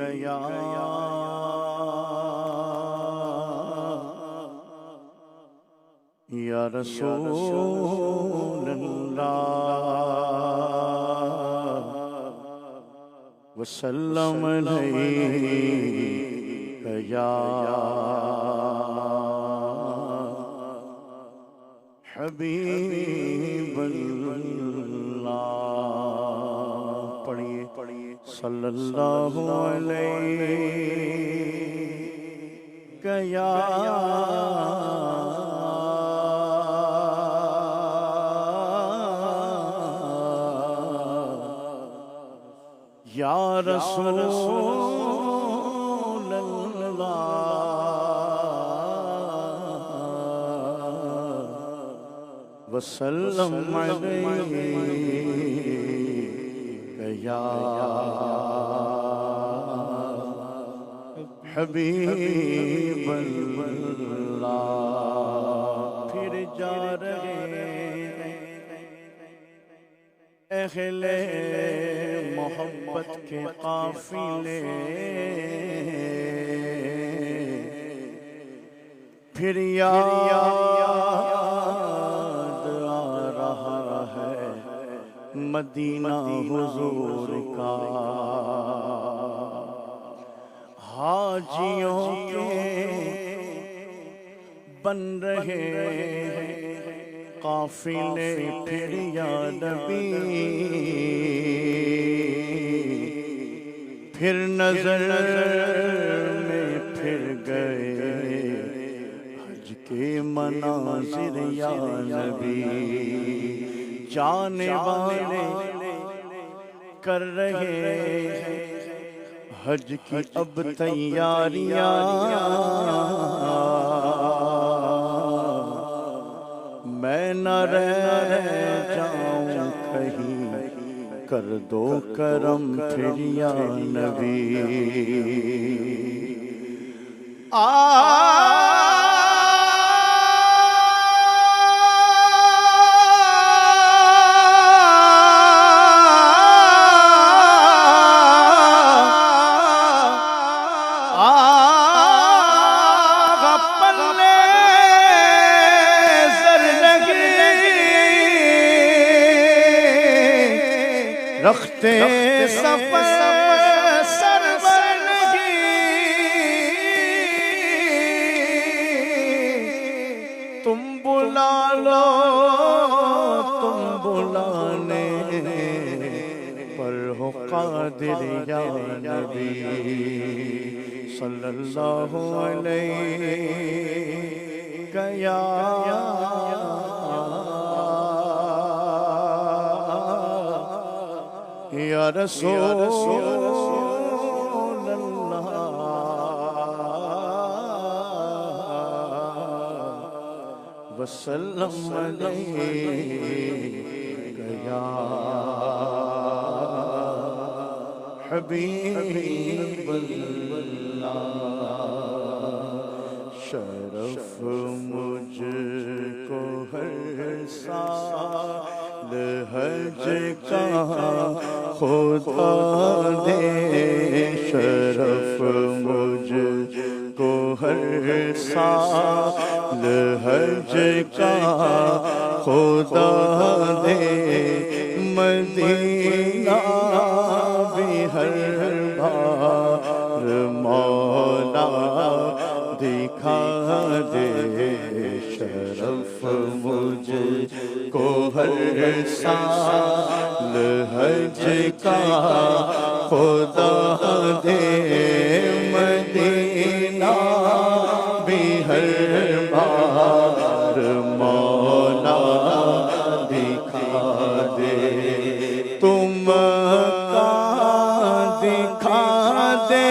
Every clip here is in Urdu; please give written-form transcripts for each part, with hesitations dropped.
گیا یا رسول اللہ وسلم علیک یا حبیب اللہ پڑھیے صلی اللہ علیہ یا رسول اللہ وسلم علیک یا حبیب اللہ پھر جا رہے اہل محبت کے قافلے پھر یاد آ رہا ہے مدینہ حضور کا حاجیوں کے بن رہے قافلے پھر یا نبی پھر نظر میں پھر گئے حج کے مناظر یا نبی جانے والے کر رہے حج کی اب تیاریاں میں نہ رہ جاؤں کہیں کر دو کرم پھر یا نبی رکھتے سفر سرور نہیں تم بلا لو تم بلانے پر ہو قادر یا نبی صلی اللہ علیہ یا یا رسول اللہ وسلم علیک یا حبیب اللہ شرف مجھ کو ہر سال حج کا خدا دے شرف مجھ کو ہر سال حج کا خدا دے مدینہ بھی ہر بار مولا دکھا دے شرف مجھ کو ہر سال حج کا خدا دے مدینہ بھی ہر بار مولا دکھا دے تم کا دکھا دے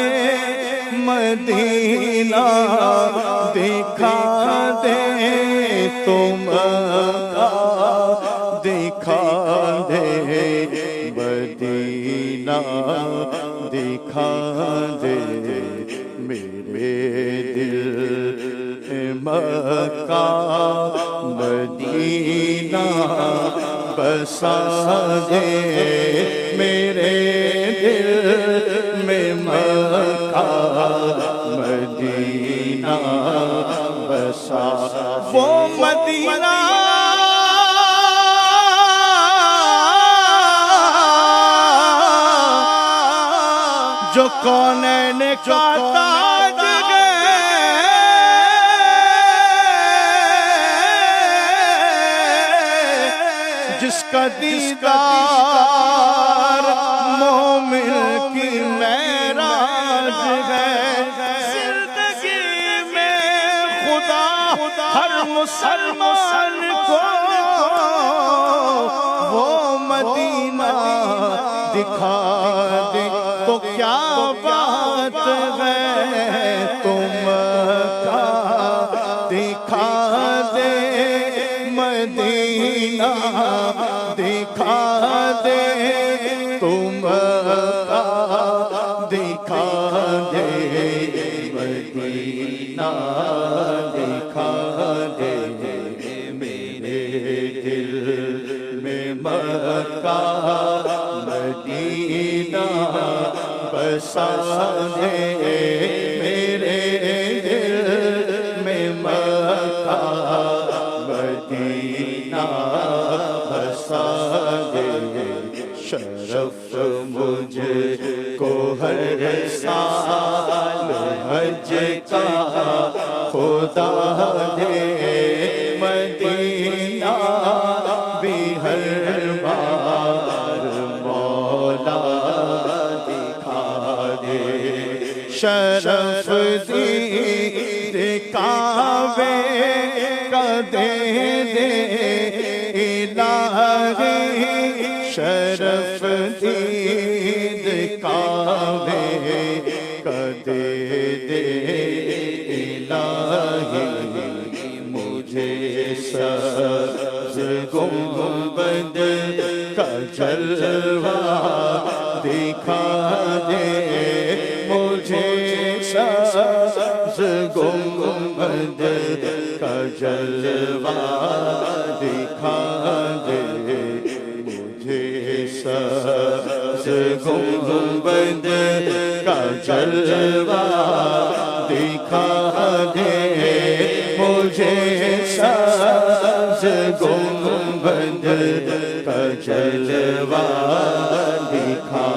مدینہ دکھا دے تم کا دکھا دے مدینہ دکھا دے میرے دل مکہ مدینہ بسا دے میرے دل میں جو کونین کا تاج ہے، جس کا دیدار مومن کی معراج ہے۔ زندگی میں خدا ہر مسلمان کو وہ مدینہ دکھا دے تو کیا بات ہے، تم کا دکھا دے مدینہ دکھا دے، تم کا دکھا دے مدینہ دکھا دے، میرے دل میں مکہ مدینہ بسا دے، میرے دل میں مکہ مدینہ بسا دے۔ شرف مجھ کو ہر سال حج کا خدا دے، مدینہ بھی ہر بار مولا دکھا دے۔ شرف دید کعبے کا دے دے الہی، شرف دید کعبے کا دے دے الہی، مجھے سبز گنبد کا جلوہ دکھا دے، مجھے سبز گنبد کا جلوہ دکھا دے، مجھے سبز گنبد کا جلوہ دکھا دے، مجھے سبز گنبد کا جلوہ دکھا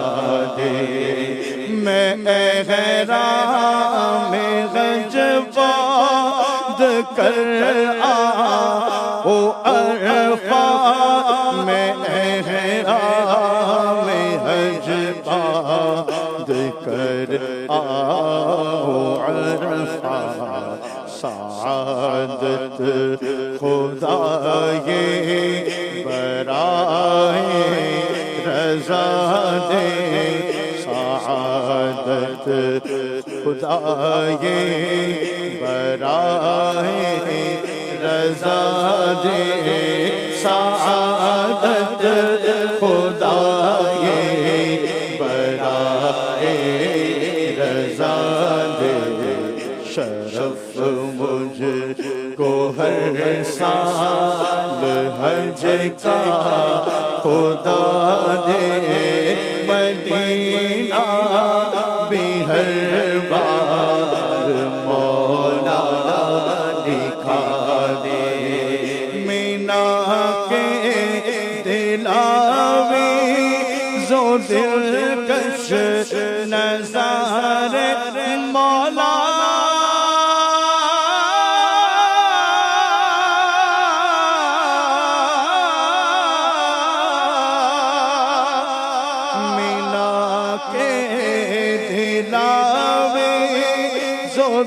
دے۔ میں احرام حج باد کر آؤ عرفہ، میں احرام حج باد کر آؤ عرفہ، سعادت خدا یہ برائے رضا دے، سعادت خدا یہ برائے رضا دے، سعادت خدا یہ برائے رضا دے۔ شرف مجھ کو ہر سال حج کا خدا دے، مدینہ بھی ہر بار مولا دکھا دے، مینا کے دلاوی زو دلکش نظارے مولا،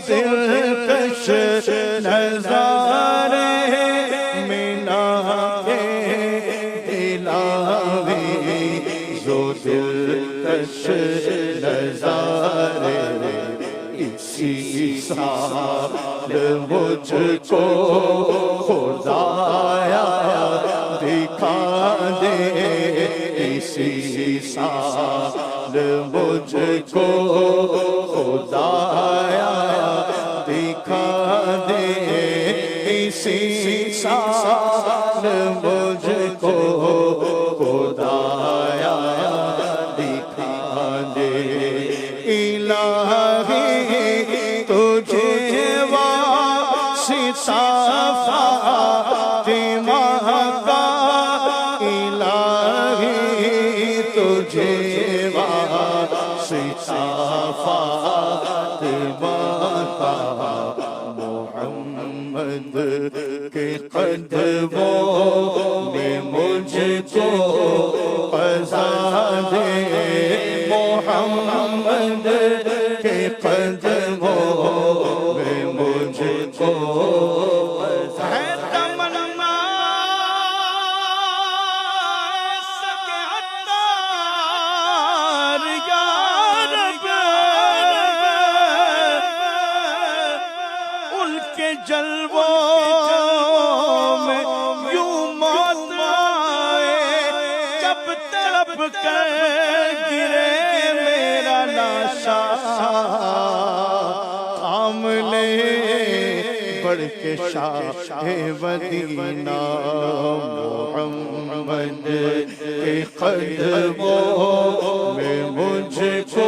دلکش نظارے مینا کے دلاوی زو دلکش نظارے، اسی سال مجھ کو خدایا دکھا دے، اسی سال مجھ کو خدایا دکھا دے، اسی سال مجھ کو خدایا دکھا دے، الہی تجھے واسطہ فاطمہ کا، الہی تجھے واسطہ ستا فاطمہ کا محمد کے قدموں نے مجھ کو قضا دے محمد کے قدموں میں مجھ کو ہے تمنا سکے عطار یا رب ان کے جلووں میں یوں موت آئے جب تڑپ کر گرے میرا لاشا تھام لے بڑھ کے شاہ مدینہ محمد کے قدموں میں مجھ کو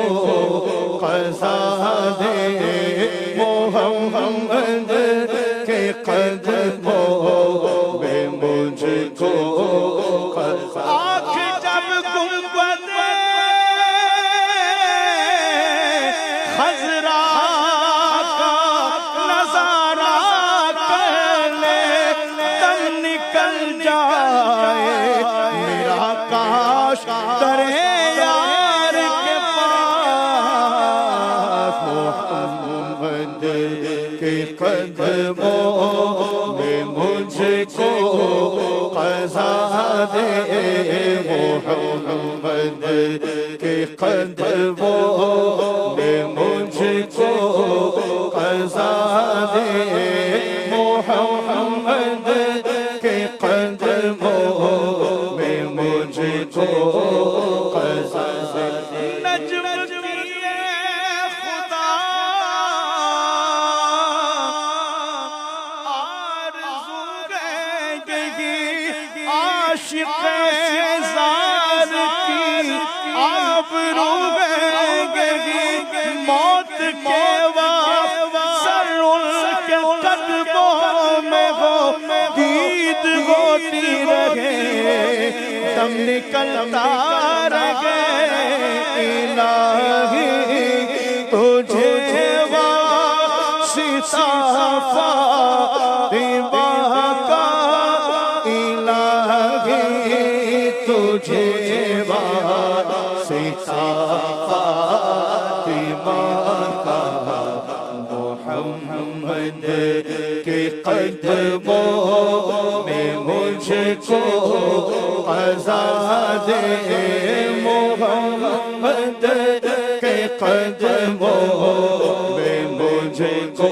قضا دے محمد کے قدموں میں مجھ کو قضا آنکھ جب گنبد خضرا کا نظارہ کر لے دم نکل جائے میرا کاش درے یار کے پاس محمد کے قدموں میں مجھ کو قضا دے محمد کے قدموں میں مجھ کو قضا دے محمد کے قدموں میں مجھ کو قضا دے نجم کیے خدا آرزو گئی عاشق زار کی آبرو گئی موت کے وقت سر ان کے قدموں میں ہو دید ہوتی رہے دم نکلتا رہے الہی تجھے واسطہ فاطمہ کا الہی تجھے واسطہ فاطمہ کا محمد کے قدموں میں مجھ کو قضا دے محمد کے قدموں میں مجھ کو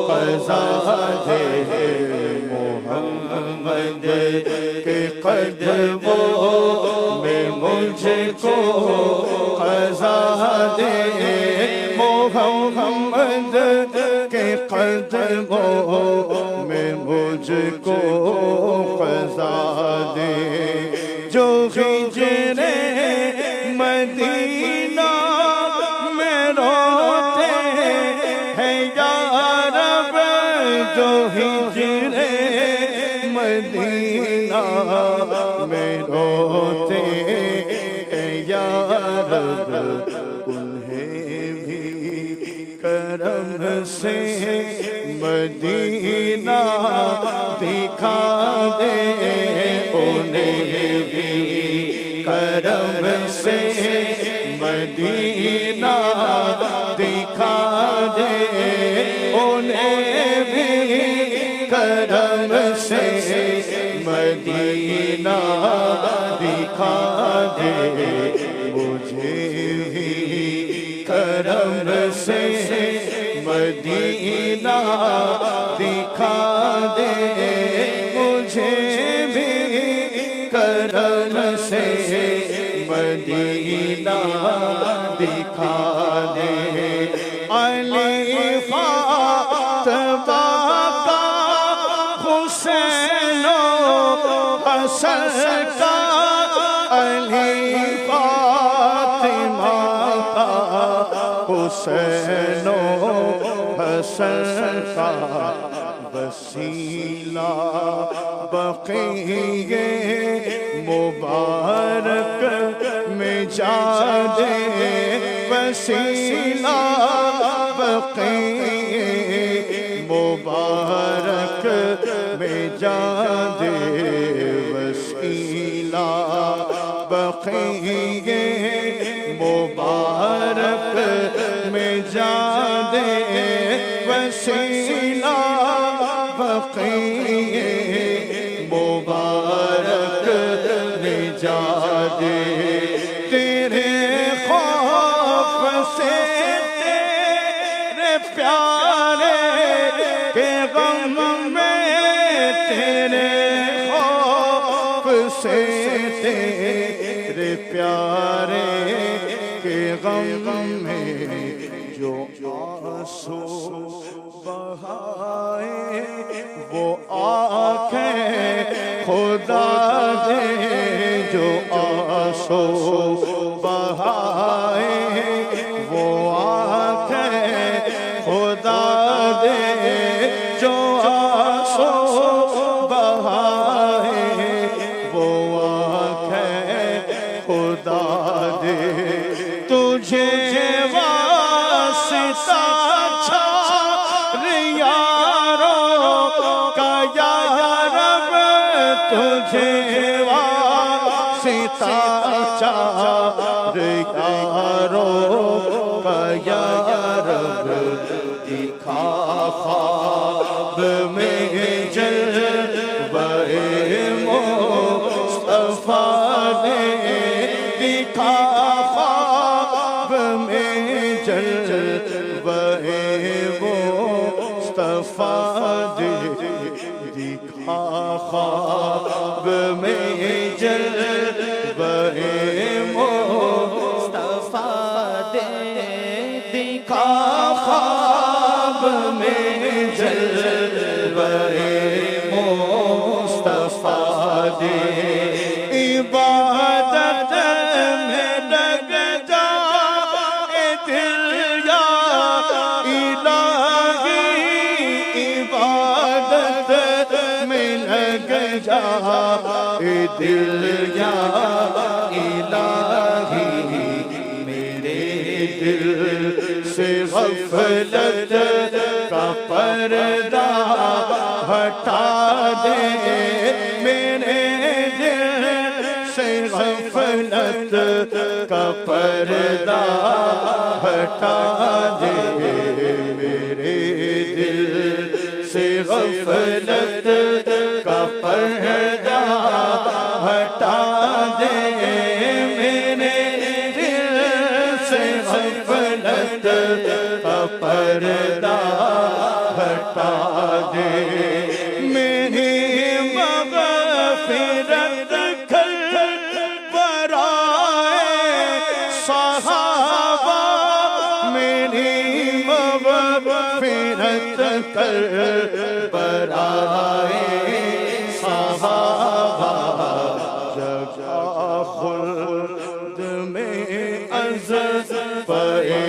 قضا دے محمد کے قدموں میں مجھ کو قضا دے محمد کے قدموں میں مجھ کو قضا دے جو ہجر مدینہ میں روتے ہیں یا رب جو ہجر مدینہ میں روتے ہیں یا رب انہیں بھی کرم سے مدینہ دکھا دے انہیں بھی کرم سے مدینہ دکھا دے انہیں بھی کرم سے مدینہ دکھا دے مجھے بھی کرم سے مدینہ دکھا دے مجھے بھی کرم سے مدینہ دکھا دے علی فاطمہ کا حسین و حسن کا علی فاطمہ کا حسین و حسن کا وسیلہ بقیہ مبارک میں میں جا دے وسیلہ بقی مبارک میں جا دے وسیلہ بقی مبارک میں جا دے وسیلہ بقی مبارک میں جا دے تیرے خوف سے تیرے پیارے کے غم میں تیرے خوف سے تیرے پیارے کے غم میں جو آنسو بہائے وہ آنکھیں خدا دے جو آنسو بہائے وہ آنکھیں خدا دے جو آنسو بہائے وہ آنکھیں خدا دے تجھے واسطہ چھار یاروں کا یا رب تجھے واسطہ چھار یاروں کا یا رب دکھا خواب میں جلوہ مصطفیٰ نے دکھا خواب میں جلوہ مصطفیٰ نے دکھا خواب میں جلوہ مصطفیٰ نے دکھا خواب میں جلوہ مصطفیٰ نے عبادت میں لگ جا اے دل یا الہی عبادت میں لگ جا اے دل یا الہی میرے دل سے غفلت کا پردہ ہٹا دے میرے دل سے غفلت کا پردہ ہٹا دے میرے دل سے غفلت کا پردہ ہٹا دے میرے دل سے غفلت کا پردہ ہٹا دے میری مغفرت کر برائے صحابہ میری مغفرت کر برائے صحابہ جگہ خلد میں عزت پائے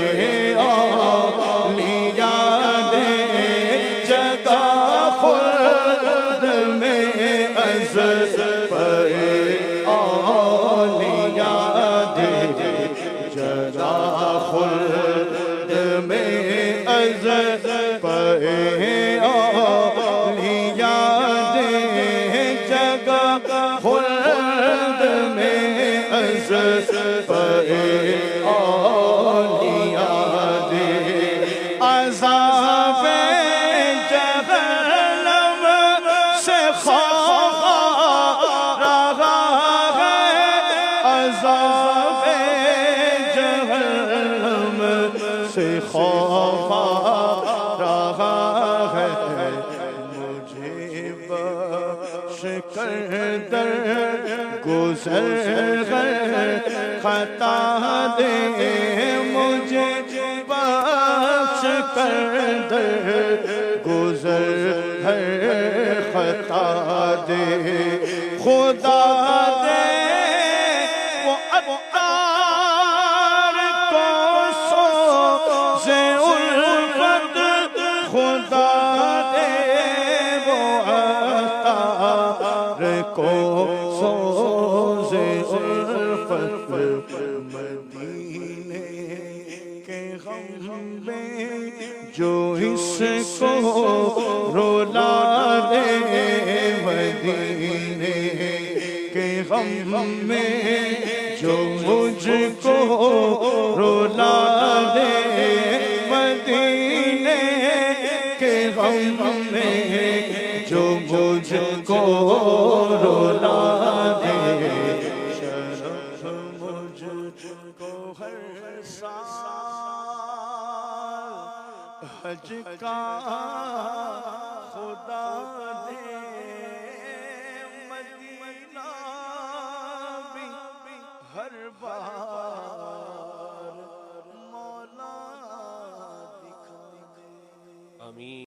اولیاء نے جگہ خلد میں عزت پائے اولیاء نے جگہ خلد میں عزت پائے اولیاء نے جگہ خلد میں عزت پائے اولیاء نے عذاب جہنم سے خوف رہا ہے عذاب جہنم سے خوف رہا ہے مجھے بخش کر در گزر خطا دے مجھے بخش کر در گزر خطا دے خدا دے وہ عطار کو سوز الفت خدا دے وہ عطار کو سوز الفت مدینے کے غم میں جو اس کو رولا دے، مدینے کے غم میں جو مجھ کو رولا دے، مدینے کے غم میں جو مجھ کو رولا دے، شرف مجھ کو ہر سال حج کا خدا دے، مدینہ بھی ہر بار مولا دکھا دے۔ آمین۔